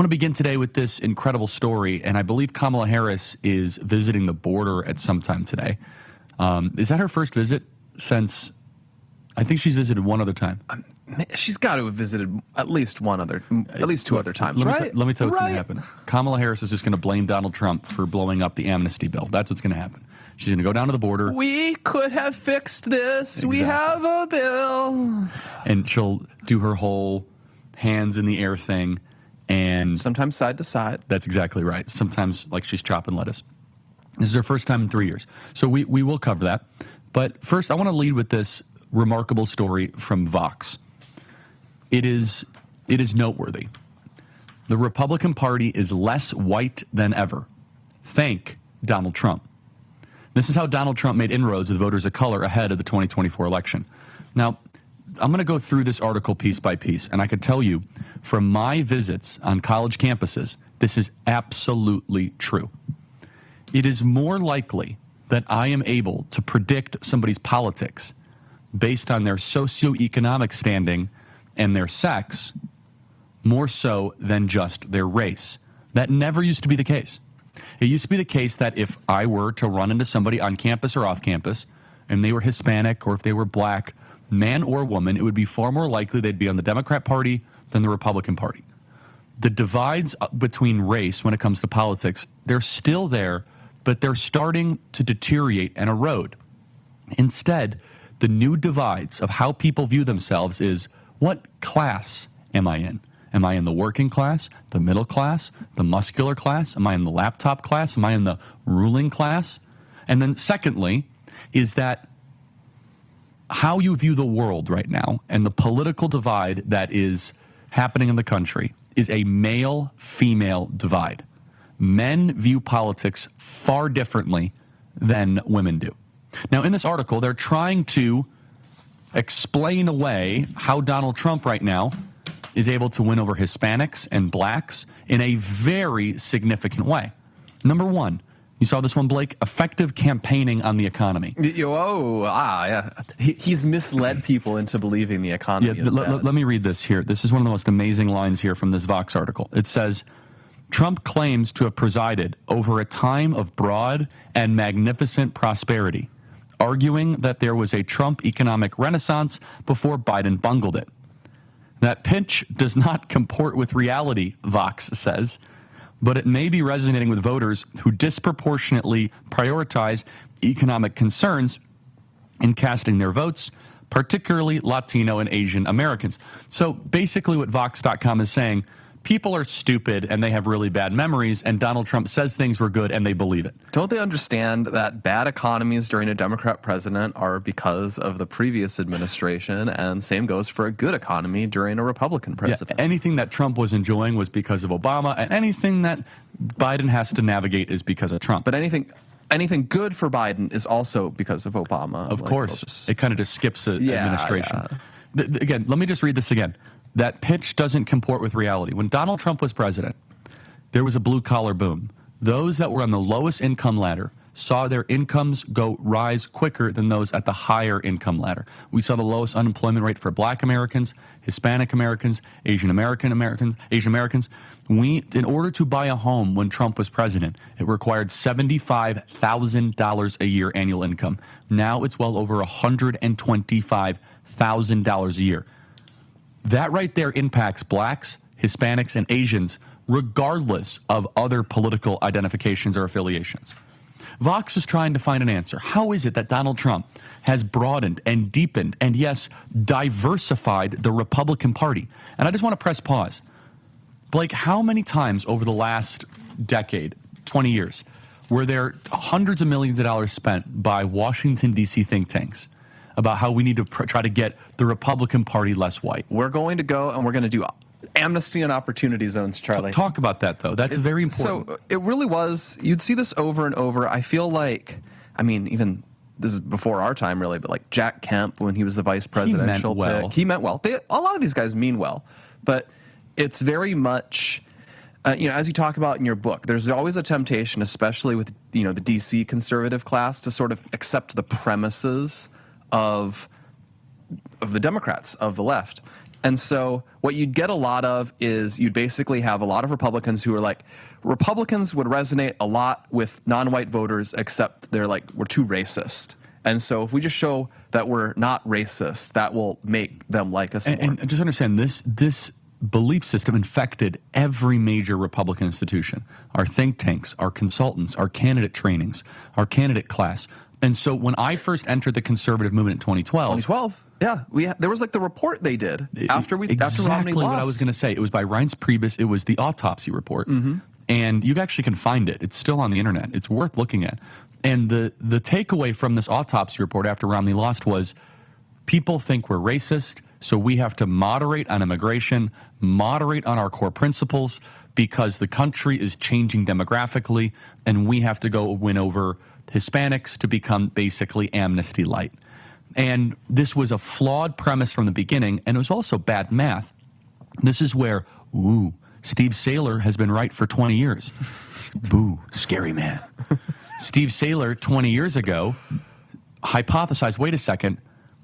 want to begin today with this incredible story, and I believe Kamala Harris is visiting the border at some time today. Is that her first visit since? I think she's visited one other time. She's got to have visited at least two other times, right? Let me tell you what's going to happen. Kamala Harris is just going to blame Donald Trump for blowing up the amnesty bill. That's what's going to happen. She's going to go down to the border. We could have fixed this. Exactly. We have a bill. And she'll do her whole hands in the air thing. And sometimes side to side. That's exactly right. Sometimes like she's chopping lettuce. This is her first time in 3 years. So we will cover that. But first, I want to lead with this remarkable story from Vox. It is noteworthy. The Republican Party is less white than ever. Thank Donald Trump. This is how Donald Trump made inroads with voters of color ahead of the 2024 election. Now, I'm going to go through this article piece by piece, and I can tell you from my visits on college campuses, this is absolutely true. It is more likely that I am able to predict somebody's politics based on their socioeconomic standing and their sex, more so than just their race. That never used to be the case. It used to be the case that if I were to run into somebody on campus or off campus, and they were Hispanic or if they were black, man or woman, it would be far more likely they'd be on the Democrat Party than the Republican Party. The divides between race when it comes to politics, they're still there, but they're starting to deteriorate and erode. Instead, the new divides of how people view themselves is, what class am I in? Am I in the working class, the middle class, the muscular class? Am I in the laptop class? Am I in the ruling class? And then secondly, is that how you view the world right now and the political divide that is happening in the country is a male-female divide. Men view politics far differently than women do. Now, in this article, they're trying to explain away how Donald Trump right now is able to win over Hispanics and blacks in a very significant way. Number one, you saw this one, Blake, effective campaigning on the economy. Yeah. He's misled people into believing the economy is bad. Let me read this here. This is one of the most amazing lines here from this Vox article. It says, Trump claims to have presided over a time of broad and magnificent prosperity, arguing that there was a Trump economic renaissance before Biden bungled it. That pitch does not comport with reality, Vox says, but it may be resonating with voters who disproportionately prioritize economic concerns in casting their votes, particularly Latino and Asian Americans. So basically what Vox.com is saying, people are stupid and they have really bad memories, and Donald Trump says things were good and they believe it. Don't they understand that bad economies during a Democrat president are because of the previous administration, and same goes for a good economy during a Republican president? Yeah, anything that Trump was enjoying was because of Obama, and anything that Biden has to navigate is because of Trump. But anything good for Biden is also because of Obama. Of course. It kind of just skips an administration. Yeah. Again, let me just read this again. That pitch doesn't comport with reality. When Donald Trump was president, there was a blue-collar boom. Those that were on the lowest income ladder saw their incomes rise quicker than those at the higher income ladder. We saw the lowest unemployment rate for black Americans, Hispanic Americans, Asian Americans. In order to buy a home when Trump was president, it required $75,000 a year annual income. Now it's well over $125,000 a year. That right there impacts blacks, Hispanics, and Asians, regardless of other political identifications or affiliations. Vox is trying to find an answer. How is it that Donald Trump has broadened and deepened and, yes, diversified the Republican Party? And I just want to press pause. Blake, how many times over the last decade, 20 years, were there hundreds of millions of dollars spent by Washington, D.C. think tanks about how we need to try to get the Republican Party less white? We're going to go and we're going to do amnesty and opportunity zones, Charlie. Talk about that, though. That's very important. So it really was. You'd see this over and over. I feel like, even this is before our time, really, but like Jack Kemp, when he was the vice presidential pick, he meant well. A lot of these guys mean well, but it's very much, as you talk about in your book, there's always a temptation, especially with, the DC conservative class, to sort of accept the premises of the Democrats, of the left. And so what you'd get a lot of is you'd basically have a lot of Republicans who are like, Republicans would resonate a lot with non-white voters, except they're like, we're too racist. And so if we just show that we're not racist, that will make them like us more. And just understand, this belief system infected every major Republican institution, our think tanks, our consultants, our candidate trainings, our candidate class. And so when I first entered the conservative movement in 2012, yeah, there was like the report they did after Romney lost. Exactly what I was going to say. It was by Reince Priebus. It was the autopsy report, and you actually can find it. It's still on the internet. It's worth looking at. And the takeaway from this autopsy report after Romney lost was, people think we're racist, so we have to moderate on immigration, moderate on our core principles, because the country is changing demographically, and we have to go win over Hispanics to become basically amnesty light. And this was a flawed premise from the beginning, and it was also bad math. This is where, Steve Saylor has been right for 20 years. Boo, scary man. Steve Saylor, 20 years ago, hypothesized, wait a second,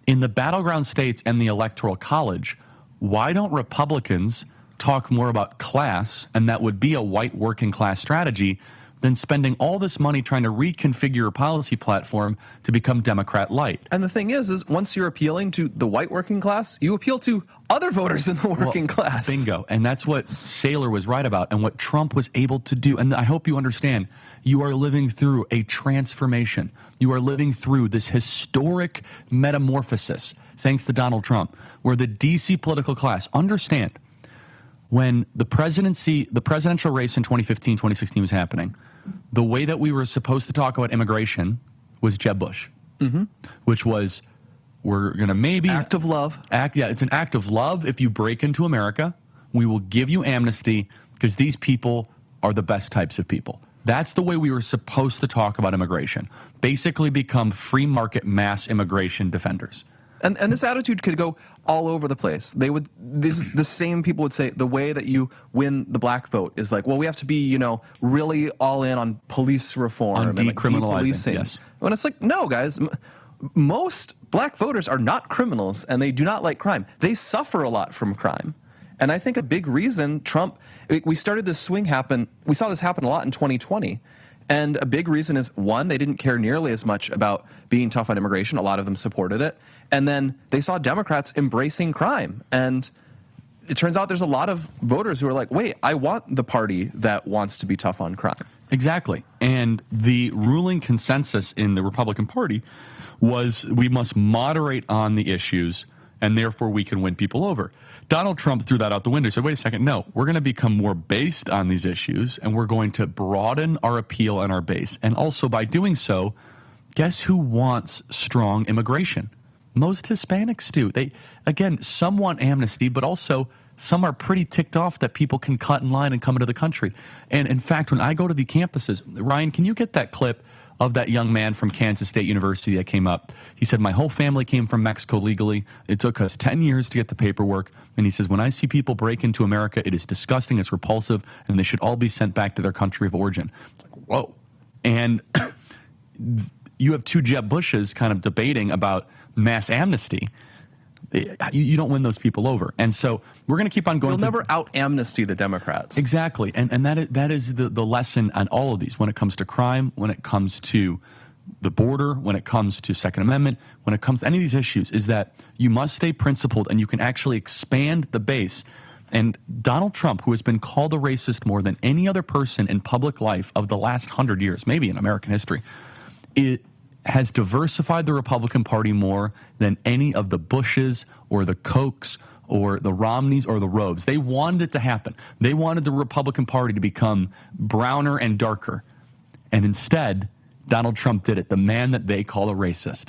in the battleground states and the Electoral College, why don't Republicans talk more about class, and that would be a white working class strategy, than spending all this money trying to reconfigure a policy platform to become Democrat light. And the thing is once you're appealing to the white working class, you appeal to other voters in the working class. Bingo. And that's what Saylor was right about, and what Trump was able to do. And I hope you understand, you are living through a transformation. You are living through this historic metamorphosis, thanks to Donald Trump, where the DC political class, understand, when the presidential race in 2015, 2016 was happening, the way that we were supposed to talk about immigration was Jeb Bush, which was, we're going to maybe... Act of love. It's an act of love. If you break into America, we will give you amnesty because these people are the best types of people. That's the way we were supposed to talk about immigration. Basically become free market mass immigration defenders. And this attitude could go all over the place. The same people would say the way that you win the black vote is like, well, we have to be, really all in on police reform, on and decriminalizing. Yes. When it's like, no, guys, most black voters are not criminals, and they do not like crime. They suffer a lot from crime. And I think a big reason we started this swing happen. We saw this happen a lot in 2020. And a big reason is, one, they didn't care nearly as much about being tough on immigration. A lot of them supported it. And then they saw Democrats embracing crime. And it turns out there's a lot of voters who are like, wait, I want the party that wants to be tough on crime. Exactly. And the ruling consensus in the Republican Party was, we must moderate on the issues, and therefore we can win people over. Donald Trump threw that out the window. He said, wait a second, no, we're going to become more based on these issues, and we're going to broaden our appeal and our base. And also by doing so, guess who wants strong immigration? Most Hispanics do. Some want amnesty, but also some are pretty ticked off that people can cut in line and come into the country. And in fact, when I go to the campuses, Ryan, can you get that clip of that young man from Kansas State University that came up? He said, my whole family came from Mexico legally. It took us 10 years to get the paperwork. And he says, when I see people break into America, it is disgusting, it's repulsive, and they should all be sent back to their country of origin. It's like, whoa. And you have two Jeb Bushes kind of debating about mass amnesty. You don't win those people over. And so we're going to keep on going. You'll never out-amnesty the Democrats. Exactly. And that is the lesson on all of these, when it comes to crime, when it comes to the border, when it comes to Second Amendment, when it comes to any of these issues, is that you must stay principled, and you can actually expand the base. And Donald Trump, who has been called a racist more than any other person in public life of the last 100 years, maybe in American history, it has diversified the Republican Party more than any of the Bushes or the Kochs or the Romneys or the Roves. They wanted it to happen. They wanted the Republican Party to become browner and darker. And instead, Donald Trump did it, the man that they call a racist.